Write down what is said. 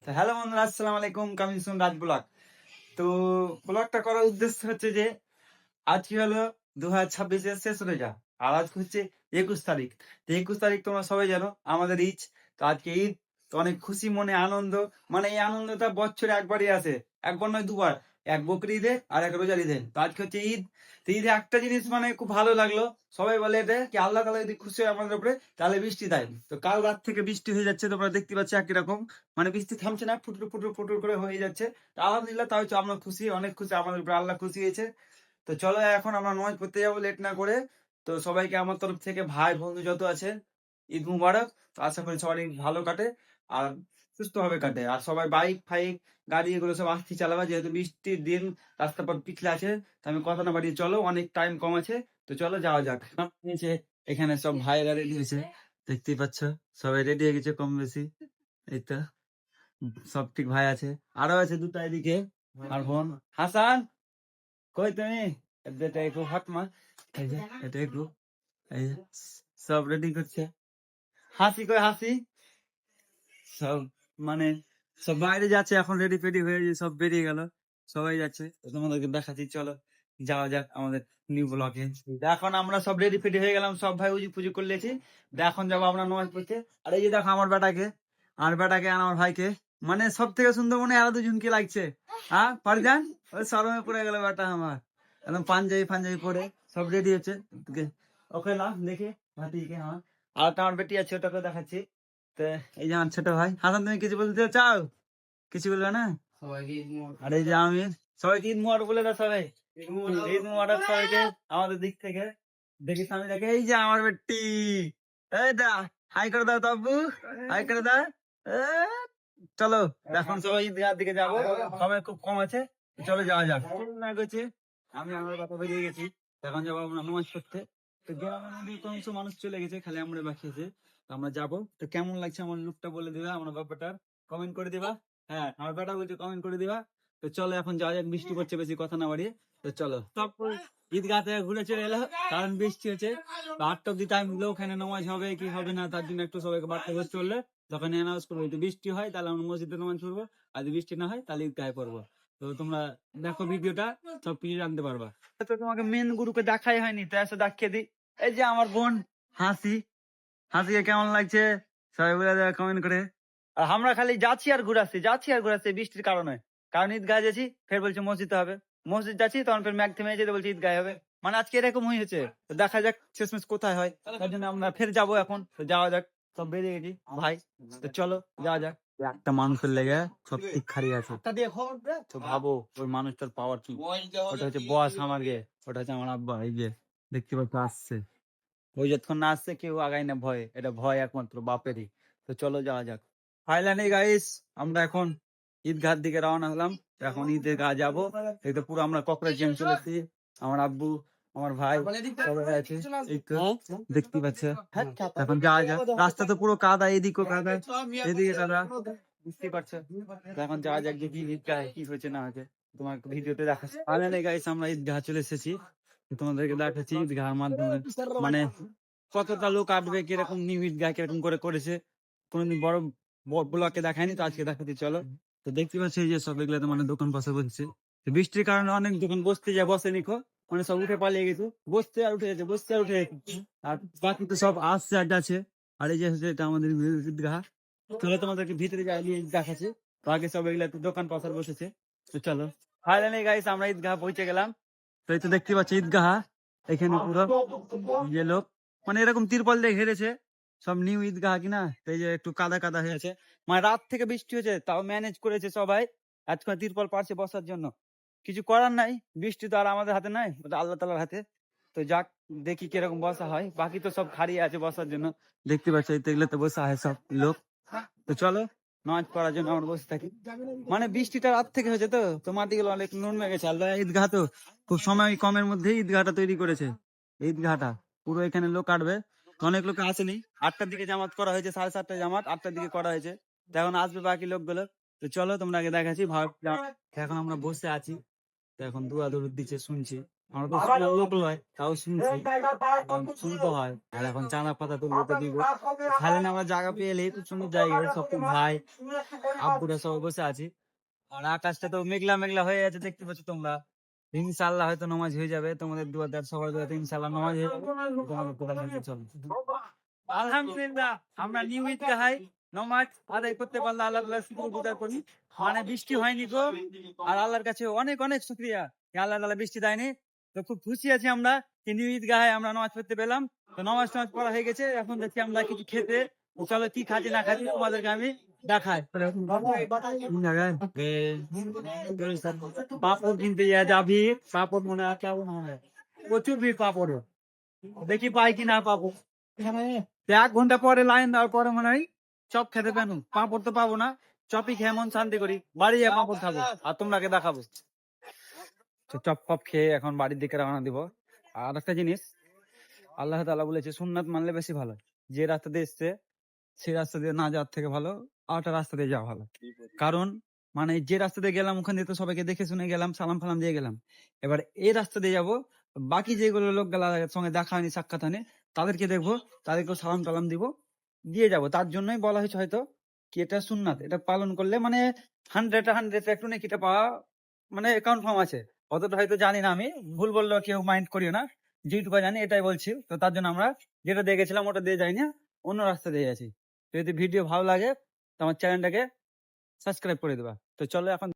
তো হ্যালো বন্ধুরা, আসসালামু আলাইকুম। কামিং সুন রাজ ব্লগ। তো ব্লগটা করার উদ্দেশ্য হচ্ছে যে আজকে হলো 2026-এর শেষ রোজা, আর আজ হচ্ছে 21 তারিখ। তো 21 তারিখ তোমরা সবাই জানো আমাদের ঈদ। তো আজকে ঈদ, তো অনেক খুশি মনে আনন্দ। মানে এই আনন্দটা বছরে একবারই আসে, একবার নয় দুবার। এক বকরি ঈদে আর এক রোজার ঈদে। তো আজকে হচ্ছে ঈদ। তো ঈদে একটা জিনিস মানে খুব ভালো লাগলো, সবাই বলে এটা কি আল্লাহ তাআলা যদি খুশি হয় আমাদের উপরে তাহলে বৃষ্টি দেয়। তো কাল রাত থেকে বৃষ্টি হয়ে যাচ্ছে, তোমরা দেখতে পাচ্ছ একই রকম। মানে বৃষ্টি থামছে না, ফুটুর ফুটুর ফুটুর করে হয়ে যাচ্ছে। তো আলহামদুলিল্লাহ, তাই হচ্ছে আমরা খুশি, অনেক খুশি, আমাদের উপরে আল্লাহ খুশি হয়েছে। তো চলো এখন আমরা নামাজ পড়তে যাবো লেট না করে। তো সবাইকে আমার তরফ থেকে, ভাই বন্ধু যত আছে, ঈদ মুবারক। তো আশা করি সবারই ভালো কাটে আর সুস্থ ভাবে কাটে। আর সবাই বাইক ফাইক গাড়ি এগুলো সব আস্তে চালাবা, যেহেতু বৃষ্টির দিন, রাস্তা পথ পিছলে আছে। তো আমি কথা না বাড়িয়ে চলো, অনেক টাইম কম আছে। তো চলো যাওয়া যাক। নিচে এখানে সব ভাইয়েরা রেডি হয়েছে, দেখতেই পাচ্ছ। সবাই রেডি হয়ে গেছে কম বেশি। এই তো সব ঠিক ভাই আছে, আরো আছে দুটো এদিকে। আর বোন হাসান, কই তুমি? এটা একটু হাত মা, এই যে এটা একটু, এই যে সব রেডি করছে। হাসি কই হাসি? সব মানে সব বাইরে যাচ্ছে এখন, রেডি ফেডি হয়ে যে সব বেরিয়ে গেল, সবাই যাচ্ছে। তো তোমাদেরকে দেখাচ্ছি, চলো যাওয়া যাক আমাদের নিউ ব্লকে। এখন আমরা সব রেডি ফেডি হয়ে গেলাম, সব ভাই উজু পুজো করে লেছি। এখন যাবো আমরা নামাজ পড়তে। আর এই যে দেখো আমার বেটাকে, আর আমার ভাইকে, মানে সব থেকে সুন্দর মনে হয় আরো দুজনকে লাগছে। হ্যাঁ পারজান, ওই শরমে পড়ে গেল বেটা আমার, একদম পাঞ্জাবি ফাঞ্জাবি পরে সব রেডি হচ্ছে। ওকে না দেখে ভাতিকে আমার, আর একটা আমার বেটি আছে, ওটাকে দেখাচ্ছি। তো এই যে আমার ছোট ভাই হাসান, তুমি কিছু বলতে চাও? কিছু বলবে না? আর এই যে আমি, সবাইকে ঈদ মুবারক বলে দাও সবাই। ঈদ মুবারক সবাইকে আমাদের দিক থেকে। দেখি সামনে দেখে, এই যে আমার বেটি, এই দা, হাই করে দাও তাব্বু, হাই করে দাও। এ, চলো এখন সবাই ঈদগাহর দিকে যাবো, সময় খুব কম আছে। চলো যাওয়া যাক। না গেছি, আমি আমার বাবা বেরিয়ে গেছি। এখন যাবো আমরা নামাজ পড়তে। তো গ্রামের মধ্যে অধিকাংশ মানুষ চলে গেছে, খালি আমরা বাকি আছে। তো আমরা যাবো। তো কেমন লাগছে আমার লুকটা বলে দিবা, আমার ব্যাপারটার কমেন্ট করে দিবা। হ্যাঁ আমার বেটা বলছে কমেন্ট করে দিবা। তো চলো এখন যাওয়া যাক, বৃষ্টি পড়ছে, বেশি কথা না বাড়িয়ে। তো চলো তারপর ঈদগাহ থেকে ঘুরে চলে এলো, কারণ বৃষ্টি হচ্ছে। 8টা অব্দি টাইম দিলে ওখানে নামাজ হবে কি হবে না, তার জন্য একটু সবাইকে বাড়তে করে চললে যখন অ্যানাউন্স করবো। যদি বৃষ্টি হয় তাহলে আমরা মসজিদে নামাজ পড়বো, আর যদি বৃষ্টি না হয় তাহলে ঈদগাহে পড়বো। তো তোমরা দেখো ভিডিওটা, সব কিছু জানতে পারবা। তো তোমাকে মেন গুরুকে দেখাই হয়নি, তো এসে দেখিয়ে দিই। এই যে আমার বোন হাসি, হাসিকে কেমন লাগছে সবাই বলে দেবে কমেন্ট করে। আর আমরা খালি যাচ্ছি আর ঘুরাচ্ছি, যাচ্ছি আর ঘুরাচ্ছি বৃষ্টির কারণে। কারণ ঈদগাহ যাচ্ছি, ফের বলছে মসজিদে হবে। মসজিদ যাচ্ছি, তখন ফের ম্যাগ থেমে যেতে বলছে ঈদগাহ হবে। মানে আজকে এরকম হয়েছে। তো দেখা যাক শেষমেশ কোথায় হয়, তার জন্য আমরা ফের যাবো এখন। তো যাওয়া যাক, সব বেরিয়ে গেছি ভাই। তো চলো যাওয়া যাক। একটা মানুষের লেগে সব ঠিক খারিয়ে আছে। তো ভাবো ওই মানুষটার পাওয়ার কি। ওটা হচ্ছে বস আমার গে, ওটা হচ্ছে আমার আব্বা। এই যে দেখতে পাচ্ছ আসছে, ওই যতক্ষণ না আসছে কেউ আগায় না ভয়ে, এটা ভয় একমাত্র বাপেরই। তো চলো যাওয়া যাক। ফাইনালি গাইস, আমরা এখন ঈদগাহর দিকে রওনা হলাম। তো এখন ঈদগাহ যাবো। এই তো পুরো আমরা ককরেজ জেম চলেছি, আমার আব্বু, আমার ভাই সবাই আছে। এই তো দেখতে পাচ্ছ। এখন যাওয়া যাক, রাস্তা তো পুরো কাদা, এদিকেও কাদা এদিকে কাদা, বুঝতেই পারছো। তো এখন যাওয়া যাক, দেখি ঈদগাহ কি হয়েছে না হয়েছে, তোমার ভিডিওতে দেখাচ্ছি। ফাইনালি গাইস আমরা ঈদগাহ চলে এসেছি, তোমাদেরকে দেখাচ্ছি ঈদগাহের মাধ্যমে। মানে কতটা লোক আসবে, কিরকম নিউ ঈদগাহ কিরকম করে করেছে, কোনোদিন বড় ব্লকে দেখায়নি, তো আজকে দেখাচ্ছি চলো। তো দেখতে পাচ্ছি এই যে সব এগুলো তো মানে দোকান পাশে বসছে। তো বৃষ্টির কারণে অনেক দোকান বসতে যায়, বসে নিখো, মানে সব উঠে পালিয়ে গেছে, বসতে আর উঠে গেছে, বসতে আর উঠে গেছে। আর বাকি তো সব আসছে আর যাচ্ছে। আর এই যে হচ্ছে এটা আমাদের ঈদগাহ। চলো তোমাদেরকে ভিতরে যাই নিয়ে দেখাচ্ছি। তো আগে সব এগুলা তো দোকান পাশে বসেছে। তো চলো ফাইনালি গাইস আমরা ঈদগাহ পৌঁছে গেলাম। তো এই তো দেখতে পাচ্ছি ঈদগাহ, এখানে পুরো যে লোক, মানে এরকম তিরপল দিয়ে ঘিরেছে, সব নিউ ঈদগাহ কিনা। তো এই যে একটু কাদা কাদা হয়েছে, মানে রাত থেকে বৃষ্টি হয়েছে, তাও ম্যানেজ করেছে সবাই আজকাল তিরপল পারছে বসার জন্য। কিছু করার নাই, বৃষ্টি তো আর আমাদের হাতে নাই, ওটা আল্লাহ তাআলার হাতে। তো যাক, দেখি কিরকম বসা হয়, বাকি তো সব খাড়িয়ে আছে বসার জন্য। দেখতে পাচ্ছ এগুলো তো বসা হয় সব লোক। তো চলো নামাজ পড়ার জন্য আমরা বসে থাকি। মানে বৃষ্টিটা রাত থেকে হয়েছে, তো তোমার দিকে অনেক নুন গেছে। আল্লাহ ঈদগাহ তো খুব সময় কমের মধ্যে ঈদগাহটা তৈরি করেছে। ঈদগাহটা পুরো এখানে লোক কাটবে, তো অনেক লোক আসেনি। 8টার দিকে জামাত করা হয়েছে, 7:30টায় জামাত, 8টার দিকে করা হয়েছে। তো এখন আসবে বাকি লোকগুলো। তো চলো তোমরা আগে দেখাচ্ছি ভাব। এখন আমরা বসে আছি, তো এখন দুয়া দরুদ দিচ্ছে শুনছি। আমরা তো শোনা লোক নয়, তাও শুনছি, শুনতে হয়। আর এখন চানা পাতা তো লোকে দিব খালে না, আমরা জায়গা পেয়ে এলেই খুব সুন্দর জায়গায় সব ভাই আব্বুরা সবাই বসে আছি। আর আকাশটা তো মেঘলা মেঘলা হয়ে আছে, দেখতে পাচ্ছ তোমরা। ইনশাআল্লাহ হয়তো নামাজ হয়ে যাবে, তোমাদের দুয়ার সবার দুয়াতে ইনশাআল্লাহ নামাজ হয়ে যাবে। তোমাদের কোরআন হাদিস চলো। আলহামদুলিল্লাহ, আমরা নিয়মিত হাই নামাজ আদায় করতে পারলে আল্লাহ তাআলার শুকর গুজার করি। মানে বৃষ্টি হয়নি গো, আর আল্লাহর কাছে অনেক অনেক শুকরিয়া, আল্লাহ তাআলা বৃষ্টি দেয়নি। তো খুব খুশি আছি আমরা যে নিয়মিত গায়ে আমরা নামাজ পড়তে পেলাম। তো নামাজ টামাজ পড়া হয়ে গেছে, এখন দেখছি আমরা কিছু খেতে। তো চলো কি খাচ্ছি না খাচ্ছি তোমাদেরকে আমি দেখাই। পাপড় কিনতে যাবি, পাপড় মনে হয় কেমন হয়, প্রচুর ভিড় পাপড়ে, দেখি পাই কি না পাবো। 1 ঘন্টা পরে লাইন দেওয়ার পরে মনে হয় চপ খেতে পেন, পাঁপড় তো পাবো না। চপই খেয়ে মন শান্তি করি, বাড়ি গিয়ে পাঁপড় খাবো আর তোমরাকে দেখাবো। তো চপ ফপ খেয়ে এখন বাড়ির দিকে রওনা দিব। আর একটা জিনিস, আল্লাহ তাআলা বলেছে সুন্নাত মানলে বেশি ভালো। যে রাস্তা দিয়ে এসছে সেই রাস্তা দিয়ে না যাওয়ার থেকে ভালো আরেকটা রাস্তা দিয়ে যাওয়া ভালো। কারণ মানে যে রাস্তা দিয়ে গেলাম ওখান দিয়ে তো সবাইকে দেখে শুনে গেলাম, সালাম ফালাম দিয়ে গেলাম। এবার এই রাস্তা দিয়ে যাবো, বাকি যেগুলো লোক সঙ্গে দেখা হয়নি, সাক্ষাৎ হয়নি, তাদেরকে দেখবো, তাদেরকে সালাম টালাম দিব, দিয়ে যাব। তার জন্যই বলা হয়েছে হয়তো কি এটা সুন্নাত, এটা পালন করলে মানে 100 একটু নাকি এটা পাওয়া মানে কনফার্ম আছে। অতটা হয়তো জানি না, আমি ভুল বললেও কেউ মাইন্ড করিও না, যেটুকু জানি এটাই বলছি। তো তার জন্য আমরা যেটা দিয়ে গেছিলাম ওটা দিয়ে যাই না, অন্য রাস্তা দিয়ে আছি। তো যদি ভিডিও ভালো লাগে তো আমার চ্যানেলটাকে সাবস্ক্রাইব করে দেবা। তো চলো এখন